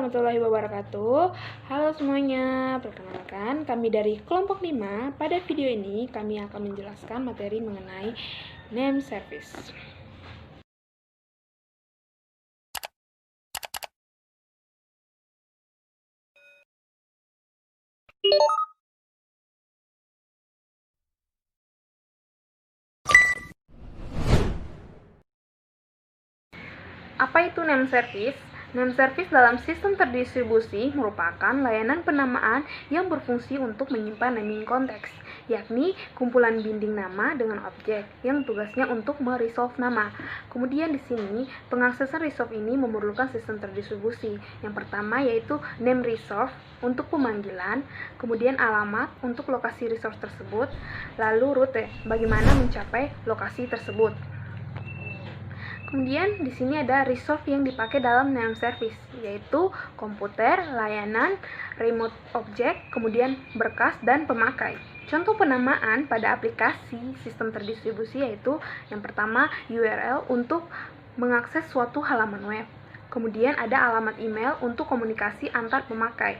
warahmatullahi wabarakatuh. Halo semuanya, perkenalkan kami dari kelompok 5. Pada video ini kami akan menjelaskan materi mengenai name service. Apa itu name service? Name service dalam sistem terdistribusi merupakan layanan penamaan yang berfungsi untuk menyimpan naming konteks, yakni kumpulan binding nama dengan objek yang tugasnya untuk meresolve nama. Kemudian di sini pengaksesan resolve ini memerlukan sistem terdistribusi. Yang pertama yaitu name resolve untuk pemanggilan, kemudian alamat untuk lokasi resource tersebut, lalu rute bagaimana mencapai lokasi tersebut. Kemudian di sini ada resolve yang dipakai dalam name service, yaitu komputer, layanan, remote object, kemudian berkas dan pemakai. Contoh penamaan pada aplikasi sistem terdistribusi yaitu yang pertama URL untuk mengakses suatu halaman web. Kemudian ada alamat email untuk komunikasi antar pemakai.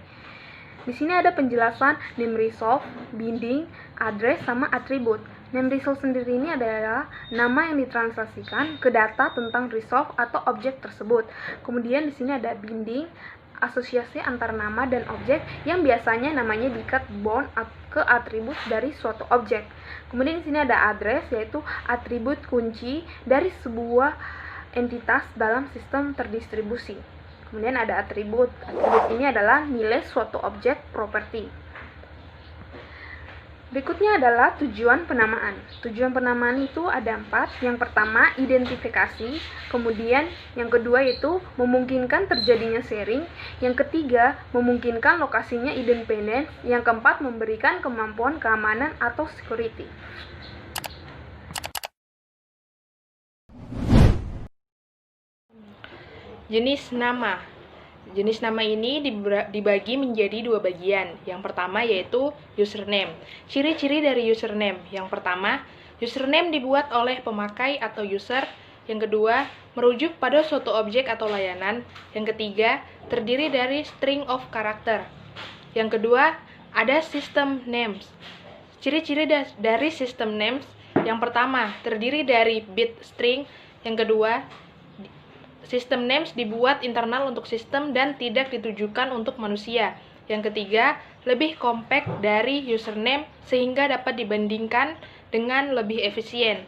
Di sini ada penjelasan name resolve, binding, address, sama atribut. Name resolve sendiri ini adalah nama yang ditranslasikan ke data tentang resolve atau objek tersebut. Kemudian di sini ada binding, asosiasi antar nama dan objek yang biasanya namanya diikat bound ke atribut dari suatu objek. Kemudian di sini ada address, yaitu atribut kunci dari sebuah entitas dalam sistem terdistribusi. Kemudian ada atribut. Atribut ini adalah nilai suatu objek properti. Berikutnya adalah tujuan penamaan. Tujuan penamaan itu ada 4. Yang pertama, identifikasi. Kemudian yang kedua itu memungkinkan terjadinya sharing. Yang ketiga, memungkinkan lokasinya independen. Yang keempat, memberikan kemampuan keamanan atau security. Jenis nama. Jenis nama ini dibagi menjadi 2 bagian. Yang pertama yaitu username. Ciri-ciri dari username. Yang pertama, username dibuat oleh pemakai atau user. Yang kedua, merujuk pada suatu objek atau layanan. Yang ketiga, terdiri dari string of character. Yang kedua, ada system names. Ciri-ciri dari system names. Yang pertama, terdiri dari bit string. Yang kedua, system names dibuat internal untuk sistem dan tidak ditujukan untuk manusia. Yang ketiga, lebih compact dari username sehingga dapat dibandingkan dengan lebih efisien.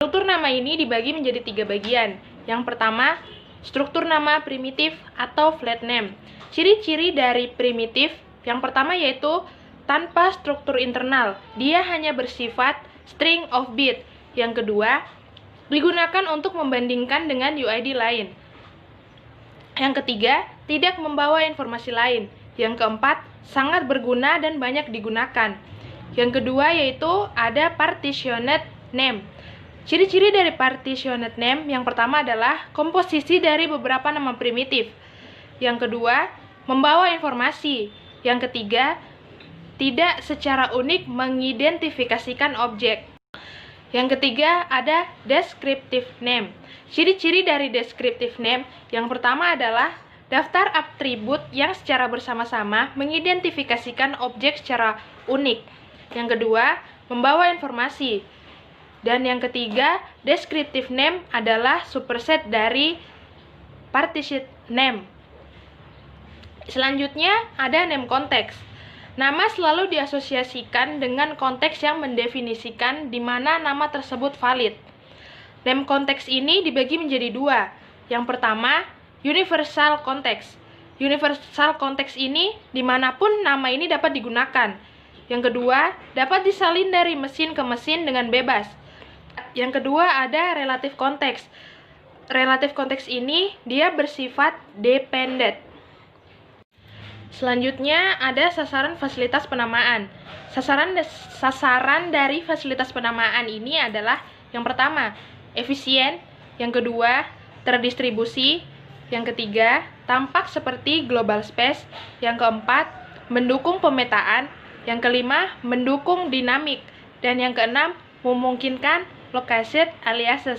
Struktur nama ini dibagi menjadi 3 bagian. Yang pertama, struktur nama primitif atau flat name. Ciri-ciri dari primitif yang pertama yaitu tanpa struktur internal. Dia hanya bersifat string of bit. Yang kedua, digunakan untuk membandingkan dengan UID lain. Yang ketiga, tidak membawa informasi lain. Yang keempat, sangat berguna dan banyak digunakan. Yang kedua yaitu ada partitioned name. Ciri-ciri dari partitioned name yang pertama adalah komposisi dari beberapa nama primitif. Yang kedua, membawa informasi. Yang ketiga, tidak secara unik mengidentifikasikan objek. Yang ketiga ada descriptive name. Ciri-ciri dari descriptive name yang pertama adalah daftar atribut yang secara bersama-sama mengidentifikasikan objek secara unik. Yang kedua, membawa informasi. Dan yang ketiga, descriptive name adalah superset dari partitioned name. Selanjutnya ada name context. Nama selalu diasosiasikan dengan konteks yang mendefinisikan di mana nama tersebut valid. Name konteks ini dibagi menjadi 2. Yang pertama, universal context. Universal context ini dimanapun nama ini dapat digunakan. Yang kedua, dapat disalin dari mesin ke mesin dengan bebas. Yang kedua ada relative context. Relative context ini dia bersifat dependent. Selanjutnya ada sasaran fasilitas penamaan. Sasaran dari fasilitas penamaan ini adalah yang pertama, efisien, yang kedua, terdistribusi, yang ketiga, tampak seperti global space, yang keempat, mendukung pemetaan, yang kelima, mendukung dinamik, dan yang keenam, memungkinkan location aliases.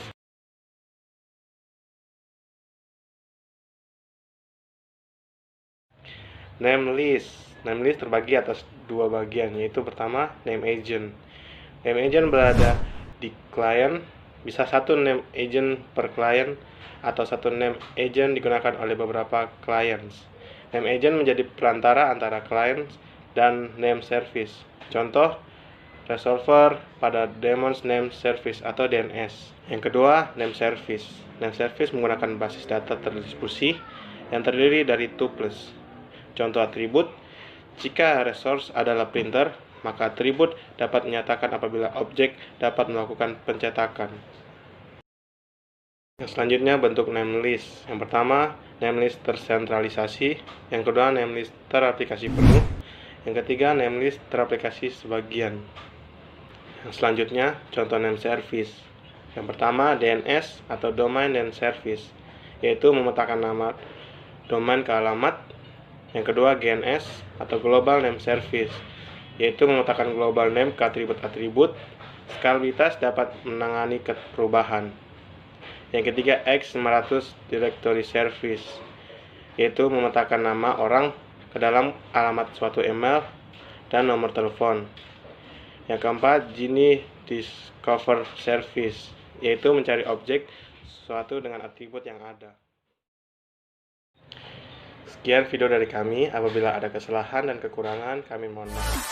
Name list. Name list terbagi atas dua bagian, yaitu pertama name agent. Name agent berada di klien, bisa satu name agent per klien atau satu name agent digunakan oleh beberapa clients. Name agent menjadi perantara antara klien dan name service. Contoh, resolver pada Daemons Name Service atau DNS. Yang kedua, name service. Name service menggunakan basis data terdistribusi yang terdiri dari tuples. Contoh atribut, jika resource adalah printer, maka atribut dapat menyatakan apabila objek dapat melakukan pencetakan. Selanjutnya bentuk name list. Yang pertama, name list tersentralisasi. Yang kedua, name list teraplikasi penuh. Yang ketiga, name list teraplikasi sebagian. Yang selanjutnya, contoh name service. Yang pertama, DNS atau Domain Name Service, yaitu memetakan nama domain ke alamat. Yang kedua, GNS atau Global Name Service, yaitu memetakan global name ke atribut-atribut. Skalabilitas dapat menangani perubahan. Yang ketiga, X500 Directory Service, yaitu memetakan nama orang ke dalam alamat suatu email dan nomor telepon. Yang keempat, Genie Discover Service, yaitu mencari objek sesuatu dengan atribut yang ada. Sekian video dari kami. Apabila ada kesalahan dan kekurangan, kami mohon maaf.